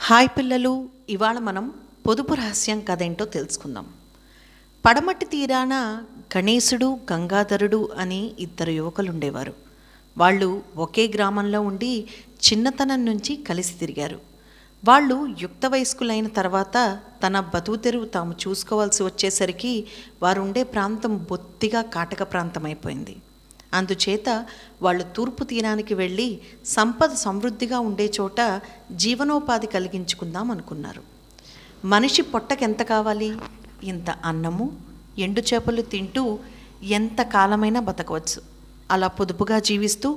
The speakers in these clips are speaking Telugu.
హాయ్ పిల్లలు, ఇవాళ మనం పొదుపు రహస్యం కథ ఏంటో తెలుసుకుందాం. పడమటి తీరాన గణేశుడు, గంగాధరుడు అని ఇద్దరు యువకులు ఉండేవారు. వాళ్ళు ఒకే గ్రామంలో ఉండి చిన్నతనం నుంచి కలిసి తిరిగారు. వాళ్ళు యుక్త వయస్కులైన తర్వాత తన బతుకుతెరువు తాము చూసుకోవాల్సి వచ్చేసరికి వారు ఉండే ప్రాంతం బొత్తిగా కాటక ప్రాంతం అయిపోయింది. అందుచేత వాళ్ళు తూర్పు తీరానికి వెళ్ళి సంపద సమృద్ధిగా ఉండే చోట జీవనోపాధి కలిగించుకుందాం అనుకున్నారు. మనిషి పొట్టకెంత కావాలి? ఇంత అన్నము, ఎండు చేపలు తింటూ ఎంత కాలమైనా బతకవచ్చు. అలా పొదుపుగా జీవిస్తూ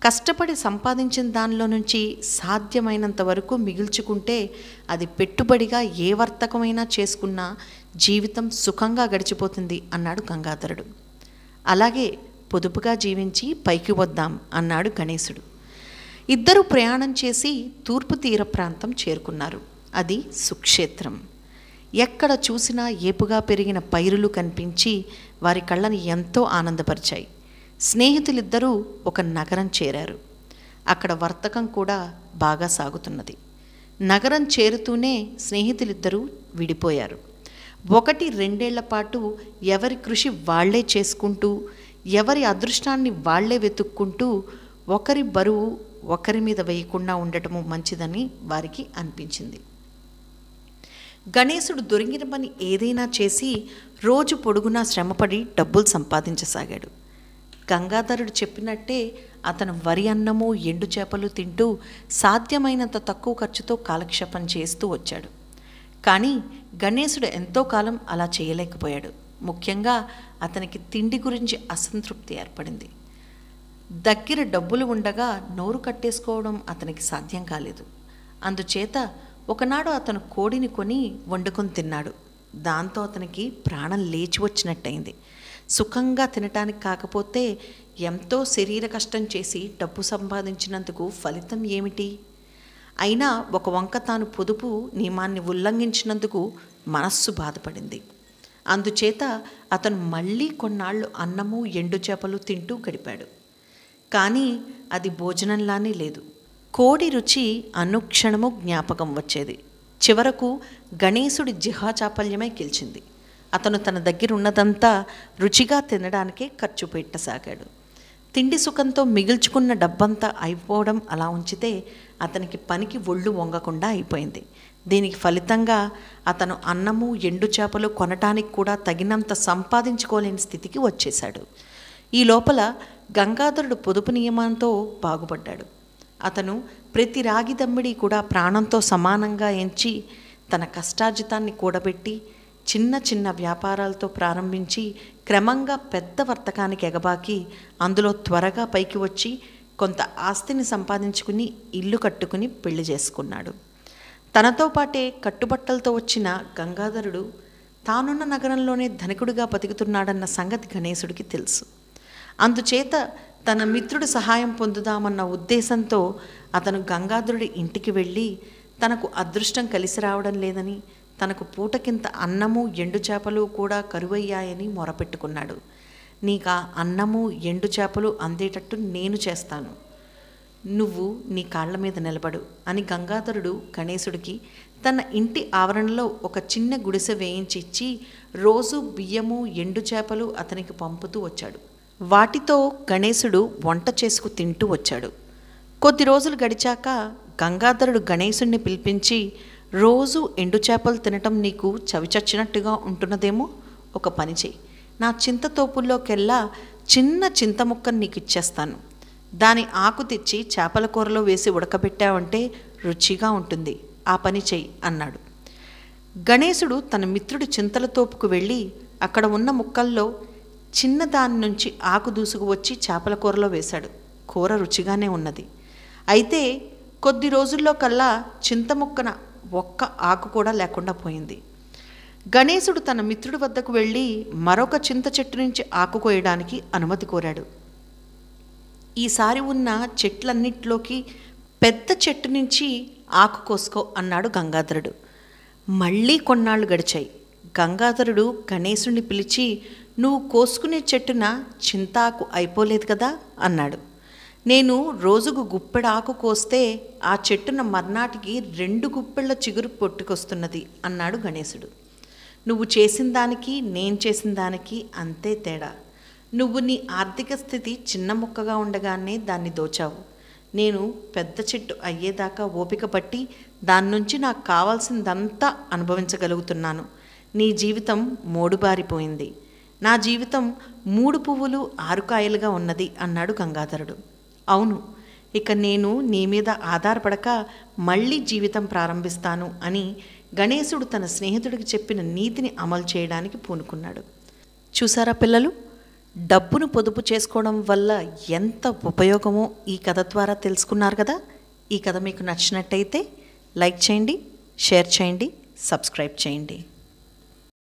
కష్టపడి సంపాదించిన దానిలో నుంచి సాధ్యమైనంత వరకు మిగిల్చుకుంటే అది పెట్టుబడిగా ఏ వర్తకమైనా చేసుకున్నా జీవితం సుఖంగా గడిచిపోతుంది అన్నాడు గంగాధరుడు. అలాగే పొదుపుగా జీవించి పైకి వద్దాం అన్నాడు గణేశుడు. ఇద్దరు ప్రయాణం చేసి తూర్పు తీర ప్రాంతం చేరుకున్నారు. అది సుక్షేత్రం. ఎక్కడ చూసినా ఏపుగా పెరిగిన పైరులు కనిపించి వారి కళ్ళని ఎంతో ఆనందపరిచాయి. స్నేహితులిద్దరూ ఒక నగరం చేరారు. అక్కడ వర్తకం కూడా బాగా సాగుతున్నది. నగరం చేరుతూనే స్నేహితులిద్దరూ విడిపోయారు. 1-2 పాటు ఎవరి కృషి వాళ్లే చేసుకుంటూ, ఎవరి అదృష్టాన్ని వాళ్లే వెతుక్కుంటూ, ఒకరి బరువు ఒకరి మీద వేయకుండా ఉండటము మంచిదని వారికి అనిపించింది. గణేశుడు దొరికిన పని ఏదైనా చేసి రోజు పొడుగునా శ్రమపడి డబ్బులు సంపాదించసాగాడు. గంగాధరుడు చెప్పినట్టే అతను వరి అన్నము, ఎండు చేపలు తింటూ సాధ్యమైనంత తక్కువ ఖర్చుతో కాలక్షేపం చేస్తూ వచ్చాడు. కానీ గణేశుడు ఎంతో కాలం అలా చేయలేకపోయాడు. ముఖ్యంగా అతనికి తిండి గురించి అసంతృప్తి ఏర్పడింది. దగ్గర డబ్బులు ఉండగా నోరు కట్టేసుకోవడం అతనికి సాధ్యం కాలేదు. అందుచేత ఒకనాడు అతను కోడిని కొని వండుకొని తిన్నాడు. దాంతో అతనికి ప్రాణం లేచి వచ్చినట్టయింది. సుఖంగా తినటానికి కాకపోతే ఎంతో శరీర కష్టం చేసి డబ్బు సంపాదించినందుకు ఫలితం ఏమిటి? అయినా ఒక వంక తాను పొదుపు నియమాన్ని ఉల్లంఘించినందుకు మనస్సు బాధపడింది. అందుచేత అతను మళ్ళీ కొన్నాళ్ళు అన్నము, ఎండు చేపలు తింటూ గడిపాడు. కానీ అది భోజనంలానే లేదు. కోడి రుచి అనుక్షణము జ్ఞాపకం వచ్చేది. చివరకు గణేశుడి జిహ్వా చాపల్యమే గెలిచింది. అతను తన దగ్గర ఉన్నదంతా రుచిగా తినడానికే ఖర్చు పెట్టసాగాడు. తిండి సుఖంతో మిగిల్చుకున్న డబ్బంతా అయిపోవడం అలా ఉంచితే అతనికి పనికి ఒళ్ళు వంగకుండా అయిపోయింది. దీనికి ఫలితంగా అతను అన్నము, ఎండు చేపలు కొనటానికి కూడా తగినంత సంపాదించుకోలేని స్థితికి వచ్చేశాడు. ఈ లోపల గంగాధరుడు పొదుపు నియమంతో బాగుపడ్డాడు. అతను ప్రతి రాగి దమ్మిడి కూడా ప్రాణంతో సమానంగా ఎంచి తన కష్టార్జితాన్ని కూడబెట్టి చిన్న చిన్న వ్యాపారాలతో ప్రారంభించి క్రమంగా పెద్ద వర్తకానికి ఎగబాకి అందులో త్వరగా పైకి వచ్చి కొంత ఆస్తిని సంపాదించుకుని ఇల్లు కట్టుకుని పెళ్లి చేసుకున్నాడు. తనతో పాటే కట్టుబట్టలతో వచ్చిన గంగాధరుడు తానున్న నగరంలోనే ధనికుడిగా బతుకుతున్నాడన్న సంగతి గణేశుడికి తెలుసు. అందుచేత తన మిత్రుడి సహాయం పొందుదామన్న ఉద్దేశంతో అతను గంగాధరుడి ఇంటికి వెళ్ళి తనకు అదృష్టం కలిసి రావడం లేదని, తనకు పూటకింత అన్నము, ఎండు చేపలు కూడా కరువయ్యాయని మొరపెట్టుకున్నాడు. నీకా అన్నము, ఎండు చేపలు అందేటట్టు నేను చేస్తాను, నువ్వు నీ కాళ్ల మీద నిలబడు అని గంగాధరుడు గణేశుడికి తన ఇంటి ఆవరణలో ఒక చిన్న గుడిసె వేయించి ఇచ్చి రోజు బియ్యము, ఎండు చేపలు అతనికి పంపుతూ వచ్చాడు. వాటితో గణేశుడు వంట చేసుకు తింటూ వచ్చాడు. కొద్ది రోజులు గడిచాక గంగాధరుడు గణేశుడిని పిలిపించి, రోజు ఎండు చేపలు తినటం నీకు చవిచచ్చినట్టుగా ఉంటున్నదేమో, ఒక పని చేయి, నా చింతతోపుల్లోకెల్లా చిన్న చింత ముక్కను నీకు ఇచ్చేస్తాను, దాని ఆకు తెచ్చి చేపల కూరలో వేసి ఉడకబెట్టావంటే రుచిగా ఉంటుంది, ఆ పని చెయ్యి అన్నాడు. గణేశుడు తన మిత్రుడి చింతల తోపుకు వెళ్ళి అక్కడ ఉన్న ముక్కల్లో చిన్న దాని నుంచి ఆకు దూసుకు వచ్చి చేపల కూరలో వేశాడు. కూర రుచిగానే ఉన్నది. అయితే కొద్ది రోజుల్లో కల్లా చింత ముక్కన ఒక్క ఆకు కూడా లేకుండా పోయింది. గణేశుడు తన మిత్రుడి వద్దకు వెళ్ళి మరొక చింత చెట్టు నుంచి ఆకు కోయడానికి అనుమతి కోరాడు. ఈసారి ఉన్న చెట్లన్నిటిలోకి పెద్ద చెట్టు నుంచి ఆకు కోసుకో అన్నాడు గంగాధరుడు. మళ్ళీ కొన్నాళ్ళు గడిచాయి. గంగాధరుడు గణేశుడిని పిలిచి, నువ్వు కోసుకునే చెట్టున చింతాకు అయిపోలేదు కదా అన్నాడు. నేను రోజుకు గుప్పెడు ఆకు కోస్తే ఆ చెట్టున మర్నాటికి 2 గుప్పెళ్ల చిగురు పొట్టుకొస్తున్నది అన్నాడు గణేశుడు. నువ్వు చేసిన దానికి నేను చేసిన దానికి అంతే తేడా. నువ్వు నీ ఆర్థిక స్థితి చిన్న ముక్కగా ఉండగానే దాన్ని దోచావు. నేను పెద్ద చెట్టు అయ్యేదాకా ఓపిక పట్టి దాని నుంచి నాకు కావాల్సిందంతా అనుభవించగలుగుతున్నాను. నీ జీవితం మోడుబారిపోయింది. నా జీవితం 3 పువ్వులు 6 కాయలుగా ఉన్నది అన్నాడు గంగాధరుడు. అవును, ఇక నేను నీ మీద ఆధారపడక మళ్ళీ జీవితం ప్రారంభిస్తాను అని గణేశుడు తన స్నేహితుడికి చెప్పిన నీతిని అమలు చేయడానికి పూనుకున్నాడు. చూసారా పిల్లలు, డబ్బును పొదుపు చేసుకోవడం వల్ల ఎంత ఉపయోగమో ఈ కథ ద్వారా తెలుసుకున్నారు కదా. ఈ కథ మీకు నచ్చినట్టయితే లైక్ చేయండి, షేర్ చేయండి, సబ్స్క్రైబ్ చేయండి.